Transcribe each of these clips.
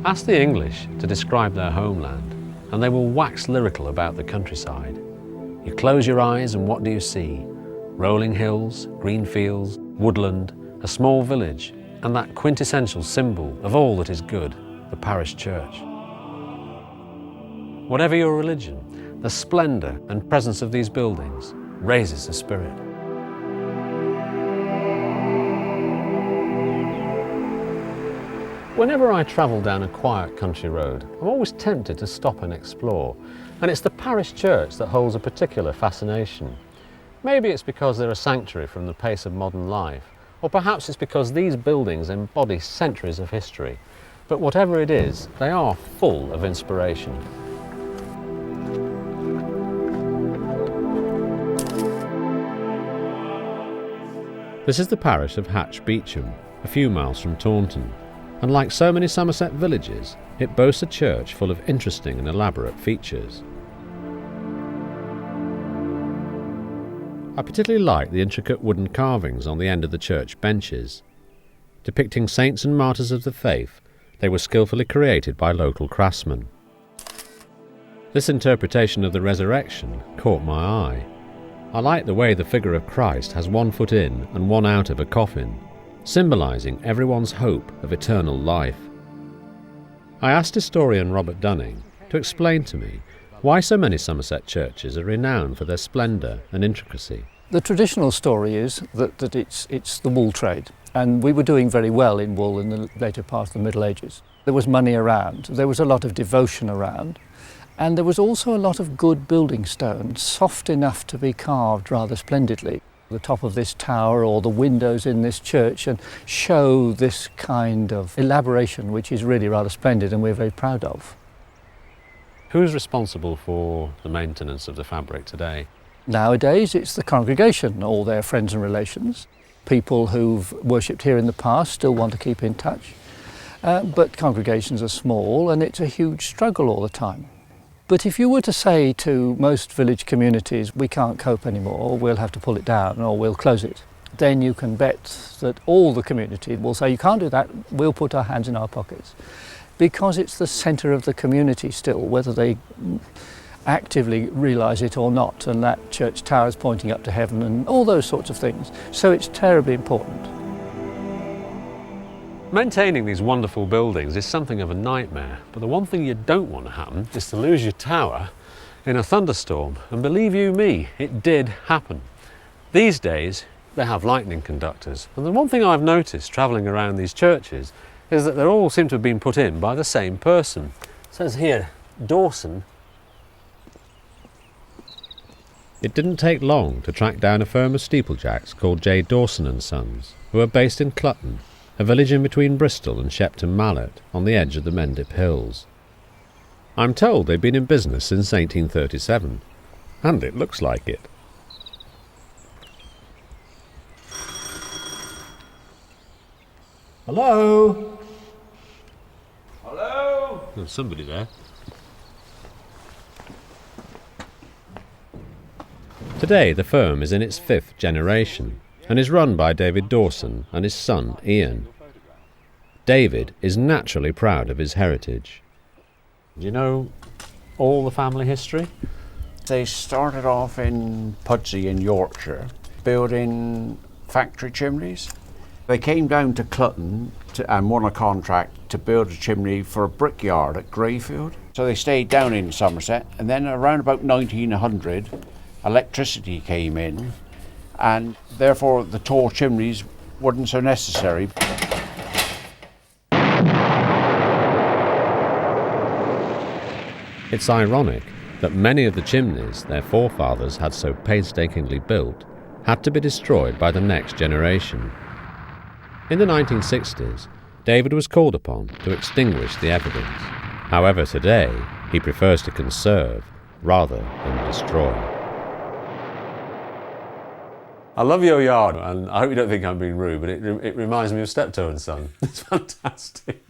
Ask the English to describe their homeland, and they will wax lyrical about the countryside. You close your eyes and what do you see? Rolling hills, green fields, woodland, a small village, and that quintessential symbol of all that is good, the parish church. Whatever your religion, the splendour and presence of these buildings raises the spirit. Whenever I travel down a quiet country road, I'm always tempted to stop and explore, and it's the parish church that holds a particular fascination. Maybe it's because they're a sanctuary from the pace of modern life, or perhaps it's because these buildings embody centuries of history. But whatever it is, they are full of inspiration. This is the parish of Hatch Beecham, a few miles from Taunton. And like so many Somerset villages, it boasts a church full of interesting and elaborate features. I particularly like the intricate wooden carvings on the end of the church benches. Depicting saints and martyrs of the faith, they were skillfully created by local craftsmen. This interpretation of the resurrection caught my eye. I like the way the figure of Christ has one foot in and one out of a coffin, symbolising everyone's hope of eternal life. I asked historian Robert Dunning to explain to me why so many Somerset churches are renowned for their splendour and intricacy. The traditional story is that it's the wool trade, and we were doing very well in wool in the later part of the Middle Ages. There was money around, there was a lot of devotion around, and there was also a lot of good building stone, soft enough to be carved rather splendidly. The top of this tower or the windows in this church and show this kind of elaboration which is really rather splendid and we're very proud of. Who's responsible for the maintenance of the fabric today? Nowadays it's the congregation, all their friends and relations. People who've worshipped here in the past still want to keep in touch, but congregations are small and it's a huge struggle all the time. But if you were to say to most village communities, we can't cope anymore, we'll have to pull it down or we'll close it, then you can bet that all the community will say, you can't do that, we'll put our hands in our pockets. Because it's the centre of the community still, whether they actively realise it or not, and that church tower is pointing up to heaven and all those sorts of things. So it's terribly important. Maintaining these wonderful buildings is something of a nightmare, but the one thing you don't want to happen is to lose your tower in a thunderstorm, and believe you me, it did happen. These days they have lightning conductors, and the one thing I've noticed travelling around these churches is that they all seem to have been put in by the same person. It says here, Dawson. It didn't take long to track down a firm of steeplejacks called J. Dawson and Sons, who are based in Clutton, a village in between Bristol and Shepton Mallet, on the edge of the Mendip Hills. I'm told they've been in business since 1837, and it looks like it. Hello? Hello? There's somebody there. Today the firm is in its 5th generation, and is run by David Dawson and his son Ian. David is naturally proud of his heritage. Do you know all the family history? They started off in Pudsey in Yorkshire, building factory chimneys. They came down to Clutton and won a contract to build a chimney for a brickyard at Greyfield. So they stayed down in Somerset, and then around about 1900, electricity came in, and therefore the tall chimneys weren't so necessary. It's ironic that many of the chimneys their forefathers had so painstakingly built had to be destroyed by the next generation. In the 1960s, David was called upon to extinguish the evidence. However, today he prefers to conserve rather than destroy. I love your yard, and I hope you don't think I'm being rude, but it reminds me of Steptoe and Son. It's fantastic.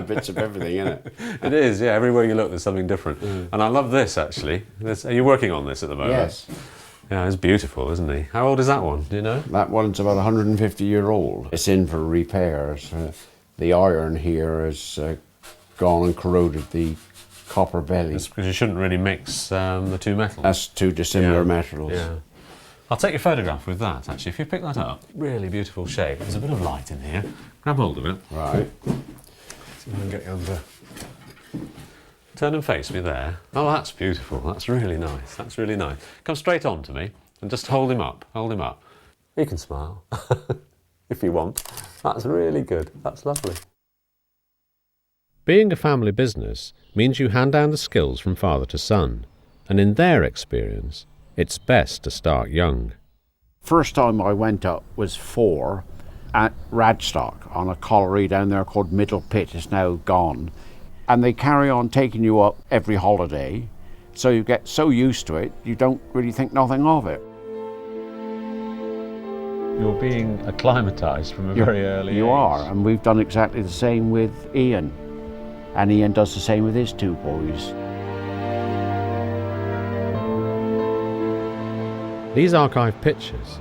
Bits of everything, isn't it? It is, yeah. Everywhere you look, there's something different. And I love this, actually. Are you working on this at the moment? Yes. Yeah, it's beautiful, isn't he? How old is that one? Do you know? That one's about 150 years old. It's in for repairs. The iron here is gone and corroded the copper belly. That's because you shouldn't really mix the two metals. That's two dissimilar metals. Yeah. I'll take your photograph with that, actually. If you pick that up, really beautiful shape. There's a bit of light in here. Grab hold of it. Right. See if I can get you under. Turn and face me there. Oh, that's beautiful. That's really nice. That's really nice. Come straight on to me and just hold him up. Hold him up. You can smile if you want. That's really good. That's lovely. Being a family business means you hand down the skills from father to son, and in their experience, it's best to start young. First time I went up was 4 at Radstock on a colliery down there called Middle Pit. It's now gone. And they carry on taking you up every holiday, so you get so used to it, you don't really think nothing of it. You're being acclimatised from a very early age. You are, and we've done exactly the same with Ian. And Ian does the same with his 2 boys. These archive pictures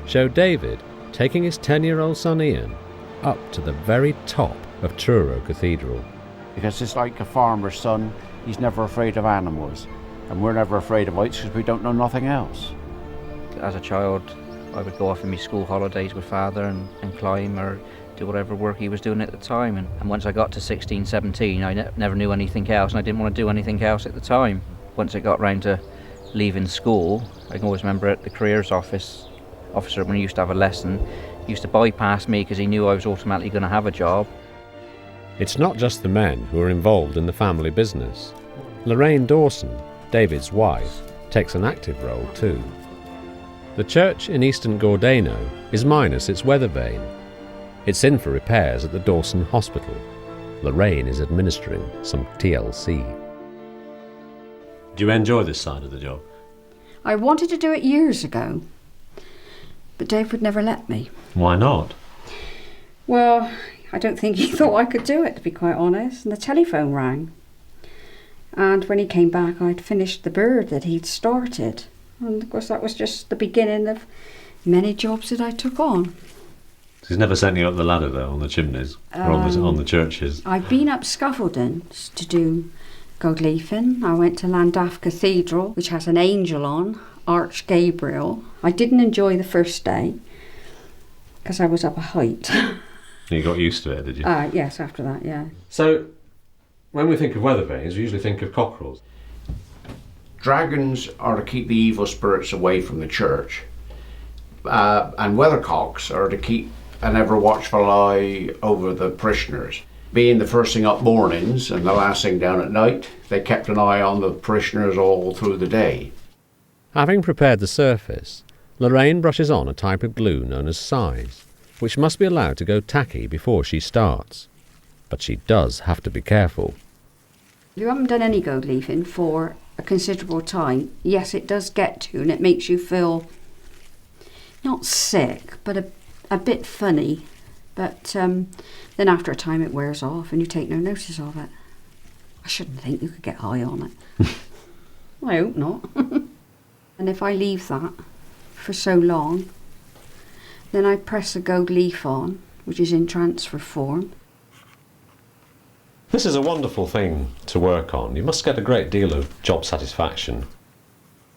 show David taking his 10-year-old son Ian up to the very top of Truro Cathedral. Because it's like a farmer's son, he's never afraid of animals. And we're never afraid of heights because we don't know nothing else. As a child, I would go off on my school holidays with father and climb or do whatever work he was doing at the time. And once I got to 16, 17, I never knew anything else, and I didn't want to do anything else at the time. Once it got round to leaving school, I can always remember at the careers officer, when he used to have a lesson, he used to bypass me because he knew I was automatically going to have a job. It's not just the men who are involved in the family business. Lorraine Dawson, David's wife, takes an active role too. The church in Eastern Gordano is minus its weather vane. It's in for repairs at the Dawson Hospital. Lorraine is administering some TLC. Do you enjoy this side of the job? I wanted to do it years ago, but Dave would never let me. Why not? Well, I don't think he thought I could do it, to be quite honest, and the telephone rang. And when he came back, I'd finished the bird that he'd started. And of course that was just the beginning of many jobs that I took on. He's never sent you up the ladder though, on the chimneys, or on the churches. I've been up scaffoldings to do gold leafing. I went to Llandaff Cathedral, which has an angel on, Arch Gabriel. I didn't enjoy the first day, because I was up a height. You got used to it, did you? Yes, after that, yeah. So, when we think of weather vanes, we usually think of cockerels. Dragons are to keep the evil spirits away from the church. And weathercocks are to keep an ever watchful eye over the parishioners. Being the first thing up mornings and the last thing down at night, they kept an eye on the parishioners all through the day. Having prepared the surface, Lorraine brushes on a type of glue known as size, which must be allowed to go tacky before she starts. But she does have to be careful. If you haven't done any gold leafing for a considerable time, yes, it does get to, and it makes you feel not sick, but a bit funny. But then after a time it wears off and you take no notice of it. I shouldn't think you could get high on it. I hope not. And if I leave that for so long, then I press a gold leaf on, which is in transfer form. This is a wonderful thing to work on. You must get a great deal of job satisfaction.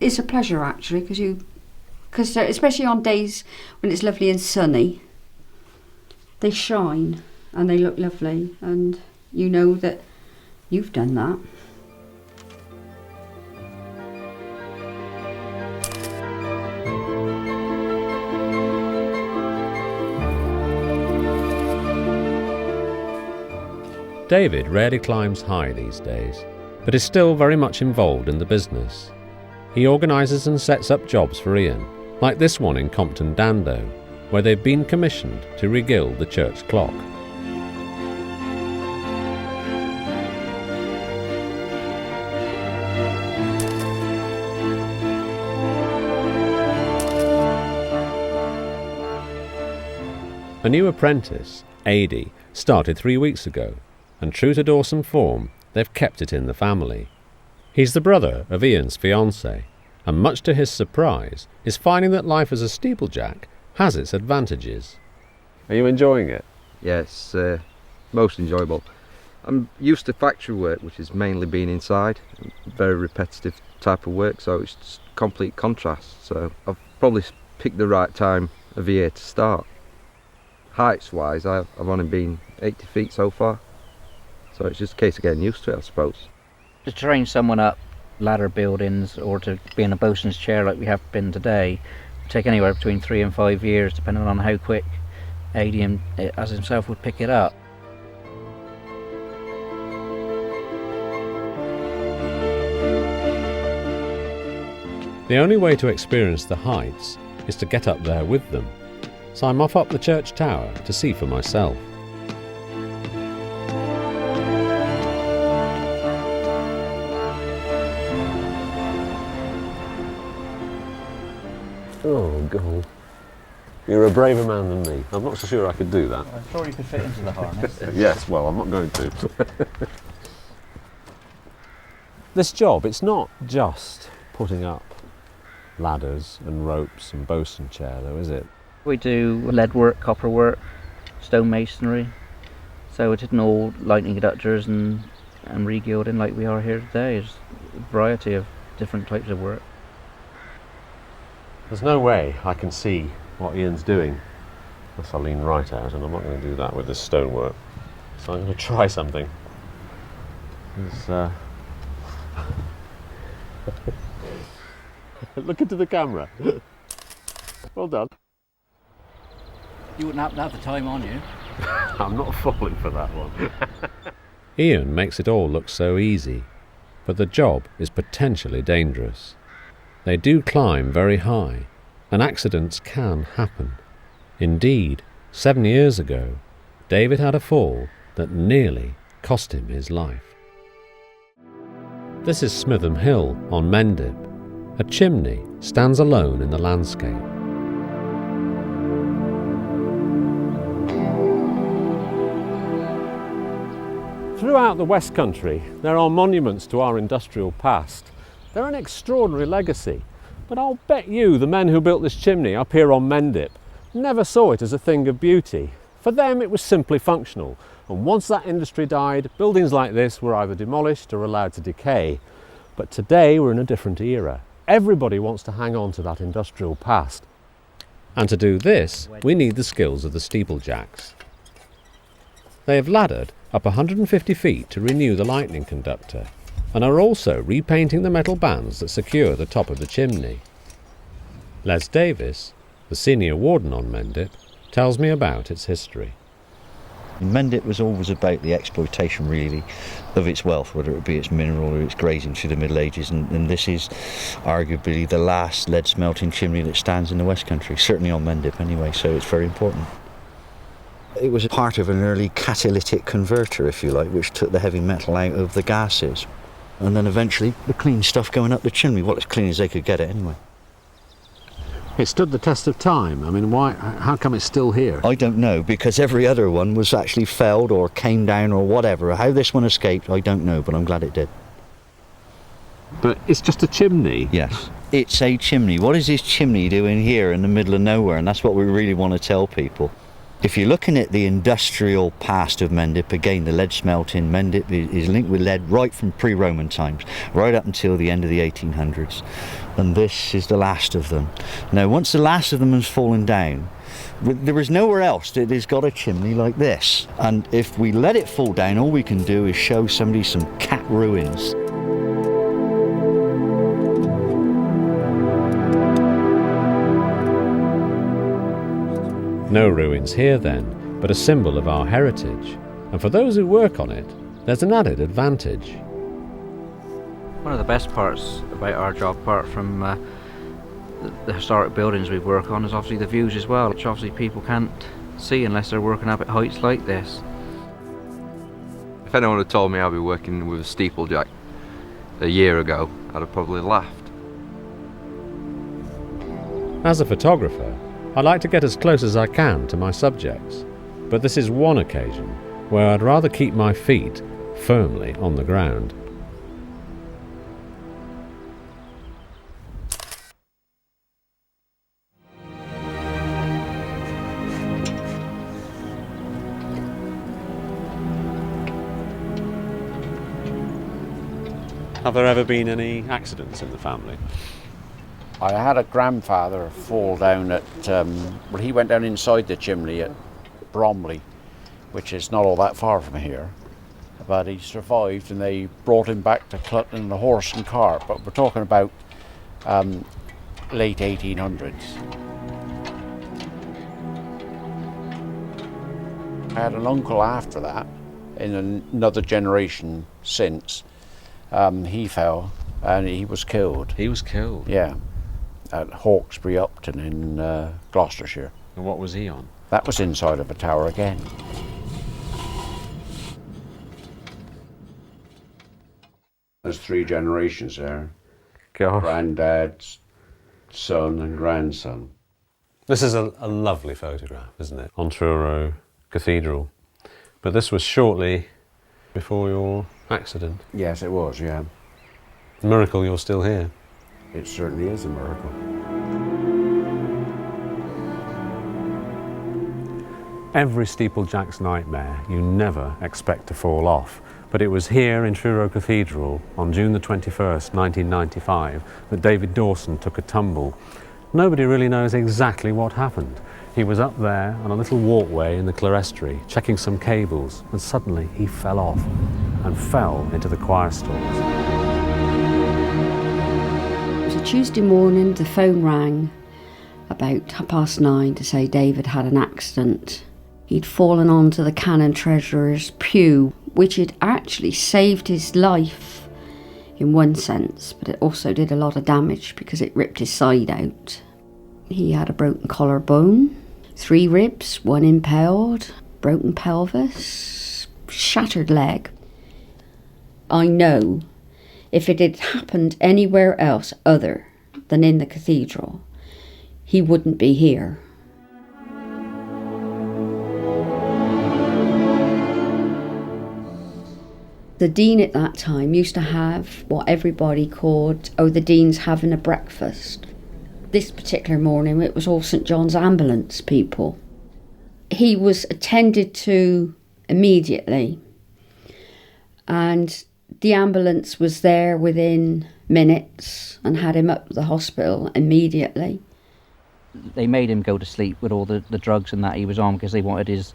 It's a pleasure actually, because especially on days when it's lovely and sunny, they shine and they look lovely, and you know that you've done that. David rarely climbs high these days, but is still very much involved in the business. He organises and sets up jobs for Ian, like this one in Compton Dando, where they've been commissioned to regild the church clock. A new apprentice, Ady, started 3 weeks ago, and true to Dawson form, they've kept it in the family. He's the brother of Ian's fiancée, and much to his surprise, is finding that life as a steeplejack has its advantages. Are you enjoying it? Yeah, it's most enjoyable. I'm used to factory work, which is mainly being inside, very repetitive type of work, so it's just complete contrast. So I've probably picked the right time of year to start. Heights wise, I've only been 80 feet so far, so it's just a case of getting used to it, I suppose. To train someone up ladder buildings or to be in a bosun's chair like we have been today would take anywhere between 3 and 5 years, depending on how quick Aidy as himself would pick it up. The only way to experience the heights is to get up there with them, so I'm off up the church tower to see for myself. Oh, God. You're a braver man than me. I'm not so sure I could do that. I'm sure you could fit into the harness. Yes, well, I'm not going to. This job, it's not just putting up ladders and ropes and bosun chair, though, is it? We do lead work, copper work, stone masonry. So we're hitting all lightning conductors and re-gilding like we are here today. There's a variety of different types of work. There's no way I can see what Ian's doing unless I lean right out, and I'm not going to do that with this stonework. So I'm going to try something. Look into the camera. Well done. You wouldn't happen to have the time on you. I'm not falling for that one. Ian makes it all look so easy, but the job is potentially dangerous. They do climb very high, and accidents can happen. Indeed, 7 years ago, David had a fall that nearly cost him his life. This is Smitham Hill on Mendip. A chimney stands alone in the landscape. Throughout the Westcountry, there are monuments to our industrial past. They're an extraordinary legacy, but I'll bet you the men who built this chimney up here on Mendip never saw it as a thing of beauty. For them it was simply functional, and once that industry died, buildings like this were either demolished or allowed to decay. But today we're in a different era. Everybody wants to hang on to that industrial past. And to do this, we need the skills of the Steeplejacks. They have laddered up 150 feet to renew the lightning conductor, and are also repainting the metal bands that secure the top of the chimney. Les Davis, the senior warden on Mendip, tells me about its history. Mendip was always about the exploitation, really, of its wealth, whether it be its mineral or its grazing through the Middle Ages, and this is arguably the last lead smelting chimney that stands in the Westcountry, certainly on Mendip anyway, so it's very important. It was part of an early catalytic converter, if you like, which took the heavy metal out of the gases, and then eventually the clean stuff going up the chimney, well, as clean as they could get it anyway. It stood the test of time. I mean, how come it's still here? I don't know, because every other one was actually felled or came down or whatever. How this one escaped, I don't know, but I'm glad it did. But it's just a chimney. Yes, it's a chimney. What is this chimney doing here in the middle of nowhere? And that's what we really want to tell people. If you're looking at the industrial past of Mendip, again, the lead smelting, Mendip is linked with lead right from pre-Roman times, right up until the end of the 1800s. And this is the last of them. Now, once the last of them has fallen down, there is nowhere else that has got a chimney like this. And if we let it fall down, all we can do is show somebody some cat ruins. No ruins here then, but a symbol of our heritage. And for those who work on it, there's an added advantage. One of the best parts about our job, apart from the historic buildings we work on, is obviously the views as well, which obviously people can't see unless they're working up at heights like this. If anyone had told me I'd be working with a steeplejack a year ago, I'd have probably laughed. As a photographer, I like to get as close as I can to my subjects, but this is one occasion where I'd rather keep my feet firmly on the ground. Have there ever been any accidents in the family? I had a grandfather fall down at, he went down inside the chimney at Bromley, which is not all that far from here. But he survived and they brought him back to Clutton in a horse and cart. But we're talking about late 1800s. I had an uncle after that, in another generation since. He fell and he was killed. He was killed? Yeah, at Hawkesbury Upton in Gloucestershire. And what was he on? That was inside of a tower again. There's 3 generations there. God. Granddad, son and grandson. This is a lovely photograph, isn't it? On Truro Cathedral. But this was shortly before your accident. Yes, it was, yeah. Miracle you're still here. It certainly is a miracle. Every steeplejack's nightmare, you never expect to fall off. But it was here in Truro Cathedral on June the 21st, 1995, that David Dawson took a tumble. Nobody really knows exactly what happened. He was up there on a little walkway in the clerestory, checking some cables, and suddenly he fell off and fell into the choir stalls. It was a Tuesday morning, the phone rang about 9:30 to say David had an accident. He'd fallen onto the Canon Treasurer's pew, which had actually saved his life in one sense, but it also did a lot of damage because it ripped his side out. He had a broken collarbone, 3 ribs, 1 impaled, broken pelvis, shattered leg. I know if it had happened anywhere else other than in the cathedral, he wouldn't be here. The dean at that time used to have what everybody called, the dean's having a breakfast. This particular morning it was all St John's ambulance people. He was attended to immediately and the ambulance was there within minutes and had him up to the hospital immediately. They made him go to sleep with all the drugs and that he was on because they wanted his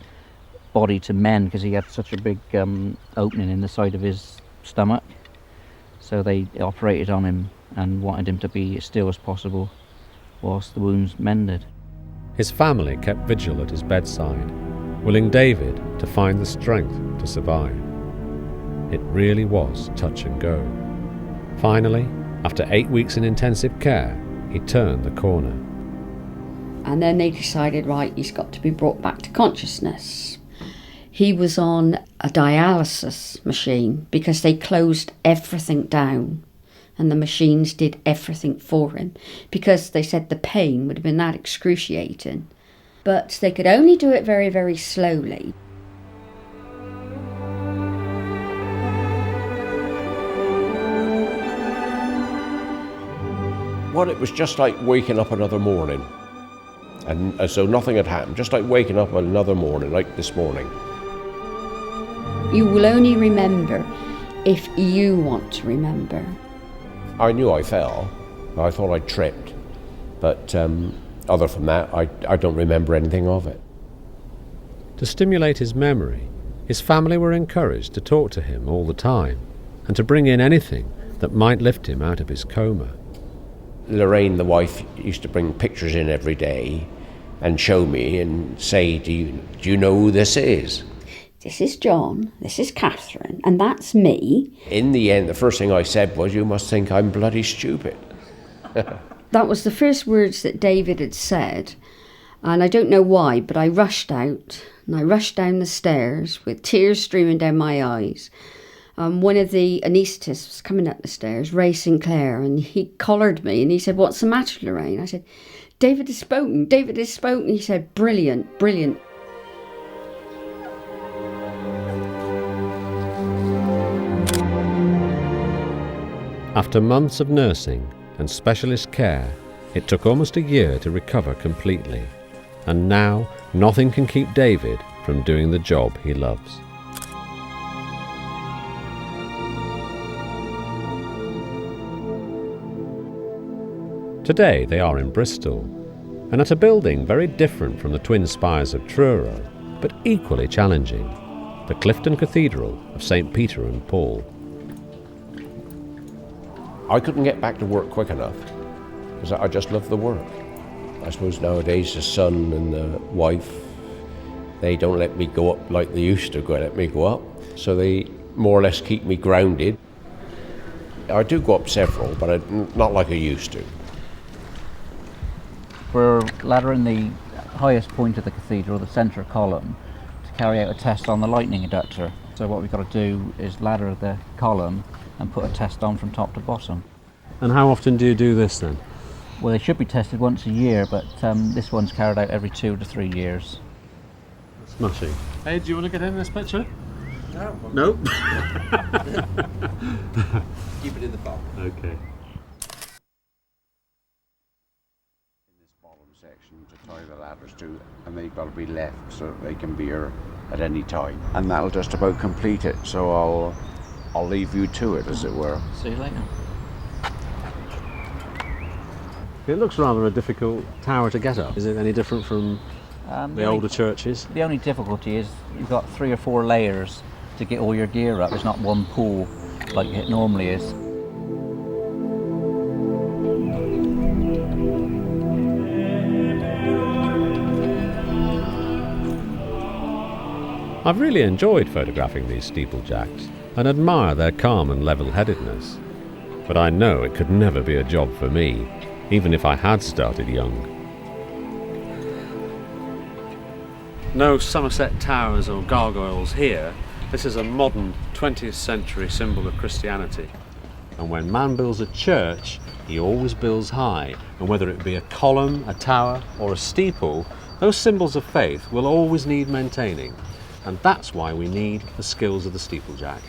body to mend because he had such a big opening in the side of his stomach. So they operated on him and wanted him to be as still as possible whilst the wounds mended. His family kept vigil at his bedside, willing David to find the strength to survive. It really was touch and go. Finally, after 8 weeks in intensive care, he turned the corner. And then they decided, right, he's got to be brought back to consciousness. He was on a dialysis machine because they closed everything down and the machines did everything for him because they said the pain would have been that excruciating. But they could only do it very, very slowly. Well, it was just like waking up another morning. And as though nothing had happened, just like waking up another morning, like this morning. You will only remember if you want to remember. I knew I fell. I thought I tripped. But other from that, I don't remember anything of it. To stimulate his memory, his family were encouraged to talk to him all the time and to bring in anything that might lift him out of his coma. Lorraine, the wife, used to bring pictures in every day and show me and say, do you know who this is? This is John, this is Catherine, and that's me. In the end, the first thing I said was, you must think I'm bloody stupid. That was the first words that David had said, and I don't know why, but I rushed out, and I rushed down the stairs with tears streaming down my eyes. One of the anaesthetists was coming up the stairs, Ray Sinclair, and he collared me, and he said, what's the matter, Lorraine? I said, David has spoken, David has spoken. He said, brilliant, brilliant. After months of nursing and specialist care, it took almost a year to recover completely. And now, nothing can keep David from doing the job he loves. Today they are in Bristol, and at a building very different from the twin spires of Truro, but equally challenging, the Clifton Cathedral of St. Peter and Paul. I couldn't get back to work quick enough, because I just love the work. I suppose nowadays the son and the wife, they don't let me go up like they used to let me go up, so they more or less keep me grounded. I do go up several, but not like I used to. We're laddering the highest point of the cathedral, the centre column, to carry out a test on the lightning inductor. So what we've got to do is ladder the column and put a test on from top to bottom. And how often do you do this then? Well, they should be tested once a year, but this one's carried out every 2 to 3 years. Smashing. Hey, do you want to get in this picture? No. No? Keep it in the box. Okay. Section to tie the ladders to, and they've got to be left so that they can be here at any time, and that'll just about complete it, so I'll leave you to it, as it were. See you later. It looks rather a difficult tower to get up. Is it any different from the older churches? The only difficulty is you've got 3 or 4 layers to get all your gear up. It's not one pull like it normally is. I've really enjoyed photographing these steeplejacks and admire their calm and level-headedness. But I know it could never be a job for me, even if I had started young. No Somerset towers or gargoyles here. This is a modern 20th century symbol of Christianity. And when man builds a church, he always builds high. And whether it be a column, a tower or a steeple, those symbols of faith will always need maintaining. And that's why we need the skills of the steeplejack.